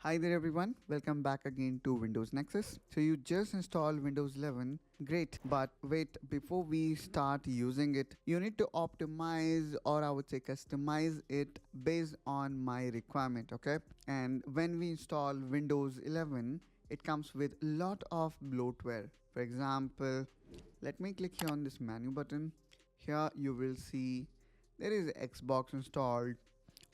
Hi there everyone, welcome back again to Windows Nexus. So you just installed Windows 11, great, but wait, before we start using it, you need to optimize or I would say customize it based on my requirement, okay? And when we install Windows 11, it comes with a lot of bloatware. For example, let me click here on this menu button. Here you will see there is Xbox installed,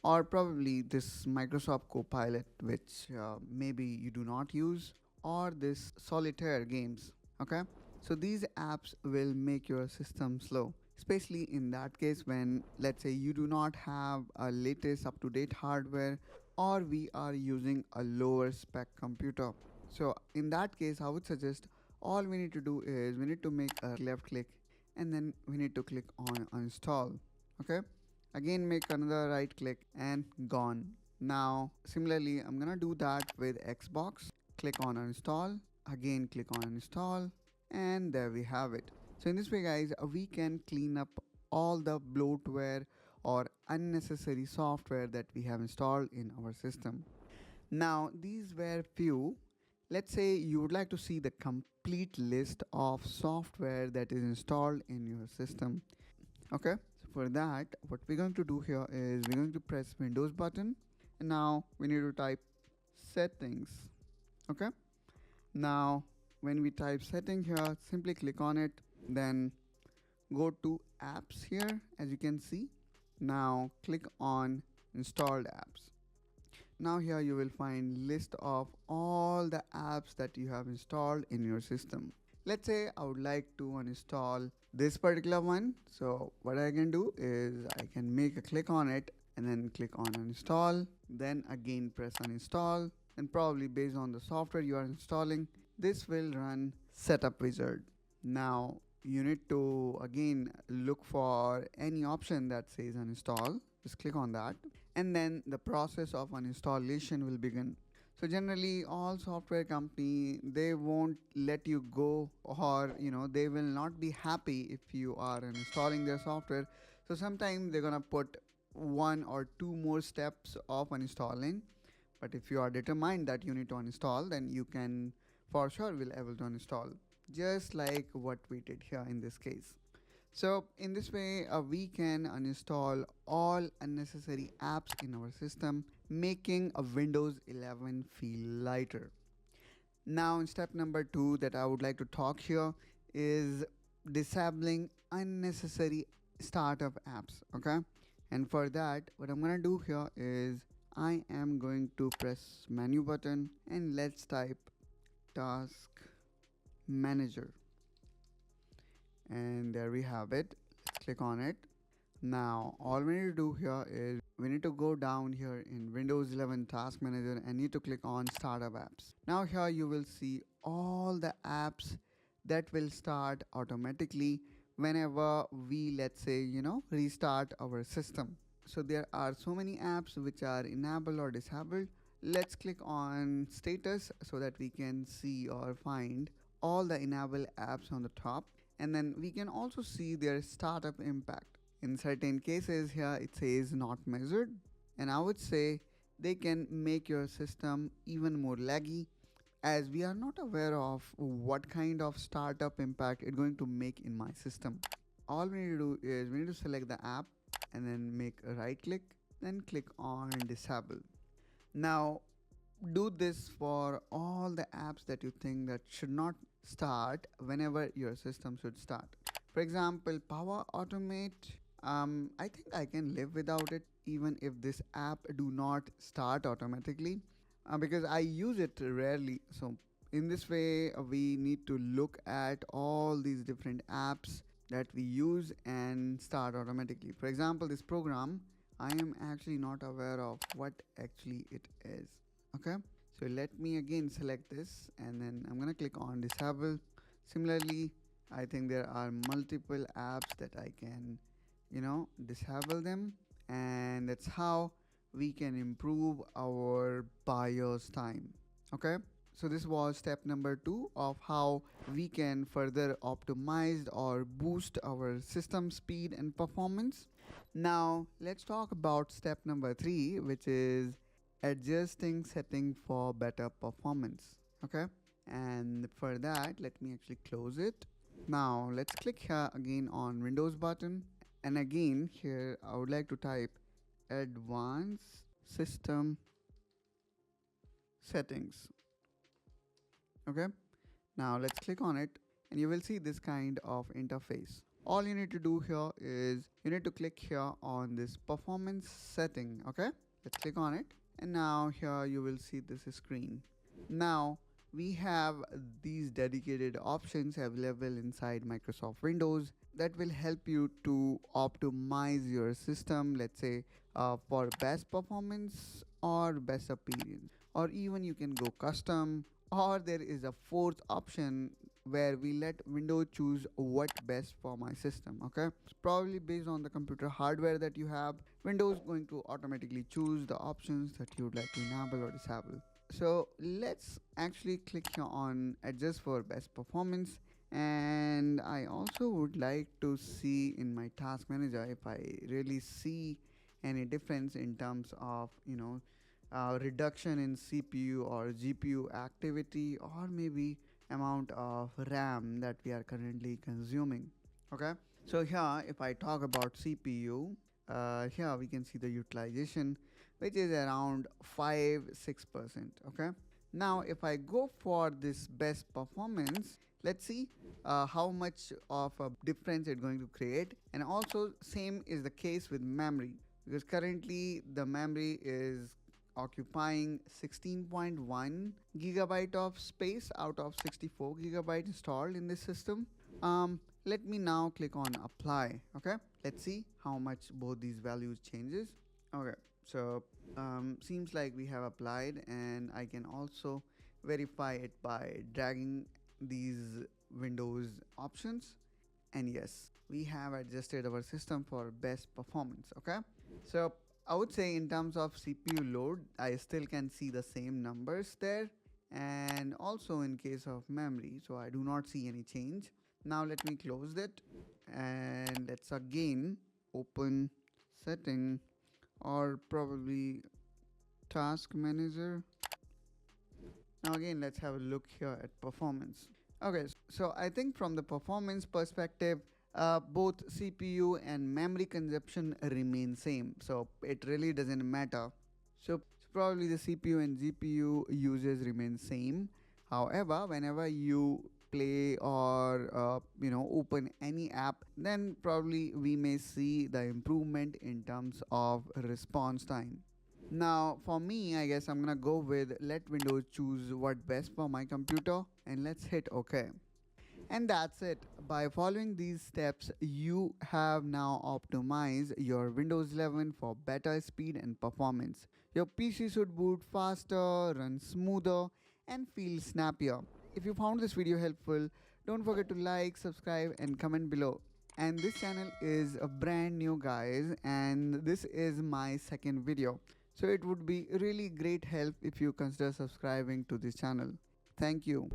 or probably this Microsoft Copilot, which maybe you do not use, or this solitaire games. Okay, so these apps will make your system slow, especially in that case when, let's say, you do not have a latest up-to-date hardware, or we are using a lower spec computer. So in that case, I would suggest all we need to do is we need to make a left click and then we need to click on uninstall. Okay, again make another right click and gone. Now similarly I'm gonna do that with Xbox. Click on uninstall, again click on uninstall, and there we have it. So in this way guys, we can clean up all the bloatware or unnecessary software that we have installed in our system. Now these were few. Let's say you would like to see the complete list of software that is installed in your system. Okay, so for that what we're going to do here is we're going to press Windows button, and now we need to type settings. Okay, now when we type setting here, simply click on it, then go to apps here. As you can see, now click on installed apps. Now here you will find list of all the apps that you have installed in your system. Let's say I would like to uninstall this particular one. So what I can do is I can make a click on it and then click on uninstall, then again press uninstall, and probably based on the software you are installing, this will run setup wizard. Now you need to again look for any option that says uninstall. Just click on that and then the process of uninstallation will begin. So generally all software company, they won't let you go, or they will not be happy if you are installing their software. So sometimes they're gonna put one or two more steps of uninstalling, but if you are determined that you need to uninstall, then you can for sure will able to uninstall, just like what we did here in this case. So in this way, we can uninstall all unnecessary apps in our system, making a Windows 11 feel lighter. Now in step number 2 that I would like to talk here is disabling unnecessary startup apps. Okay, and for that what I'm gonna do here is I am going to press menu button and let's type task manager, and there we have it. Let's click on it. Now all we need to do here is we need to go down here in Windows 11 Task Manager and need to click on Startup Apps. Now here you will see all the apps that will start automatically whenever we, let's say, restart our system. So there are so many apps which are enabled or disabled. Let's click on status so that we can see or find all the enabled apps on the top, and then we can also see their startup impact. In certain cases here it says not measured, and I would say they can make your system even more laggy, as we are not aware of what kind of startup impact it's going to make in my system. All we need to do is we need to select the app and then make a right click, then click on disable. Now do this for all the apps that you think that should not start whenever your system should start. For example, Power Automate, I think I can live without it even if this app do not start automatically, because I use it rarely. So in this way we need to look at all these different apps that we use and start automatically. For example, this program, I am actually not aware of what actually it is. Okay, so let me again select this and then I'm gonna click on disable. Similarly, I think there are multiple apps that I can disable them, and that's how we can improve our BIOS time. Okay, so this was step number 2 of how we can further optimize or boost our system speed and performance. Now let's talk about step number 3, which is adjusting setting for better performance. Okay, and for that, let me actually close it. Now let's click here again on Windows button, and again here I would like to type advanced system settings. Okay, now let's click on it and you will see this kind of interface. All you need to do here is you need to click here on this performance setting. Okay, let's click on it, and now here you will see this screen. Now we have these dedicated options available inside Microsoft Windows that will help you to optimize your system, let's say for best performance or best appearance, or even you can go custom, or there is a fourth option where we let Windows choose what best for my system. Okay, it's probably based on the computer hardware that you have. Windows going to automatically choose the options that you would like to enable or disable. So let's actually click here on adjust for best performance, and I also would like to see in my task manager if I really see any difference in terms of reduction in CPU or GPU activity, or maybe amount of RAM that we are currently consuming. Okay, so here if I talk about CPU, here we can see the utilization, which is around 5-6%. Okay, now if I go for this best performance, let's see how much of a difference it's going to create. And also same is the case with memory, because currently the memory is occupying 16.1 gigabyte of space out of 64 gigabyte installed in this system. Let me now click on apply. Okay, let's see how much both these values changes. Okay, so seems like we have applied, and I can also verify it by dragging these Windows options, and yes, we have adjusted our system for best performance. Okay, so I would say in terms of CPU load, I still can see the same numbers there, and also in case of memory, so I do not see any change. Now let me close it, and let's again open setting, or probably task manager. Now again, let's have a look here at performance. Okay, so I think from the performance perspective, both CPU and memory consumption remain same, so it really doesn't matter. So probably the CPU and GPU uses remain same. However, whenever you play or open any app, then probably we may see the improvement in terms of response time. Now for me, I guess I'm gonna go with let Windows choose what best for my computer, and let's hit OK. And that's it. By following these steps, you have now optimized your Windows 11 for better speed and performance. Your PC should boot faster, run smoother, and feel snappier. If you found this video helpful, don't forget to like, subscribe, and comment below. And this channel is a brand new, guys, and this is my second video. So it would be really great help if you consider subscribing to this channel. Thank you.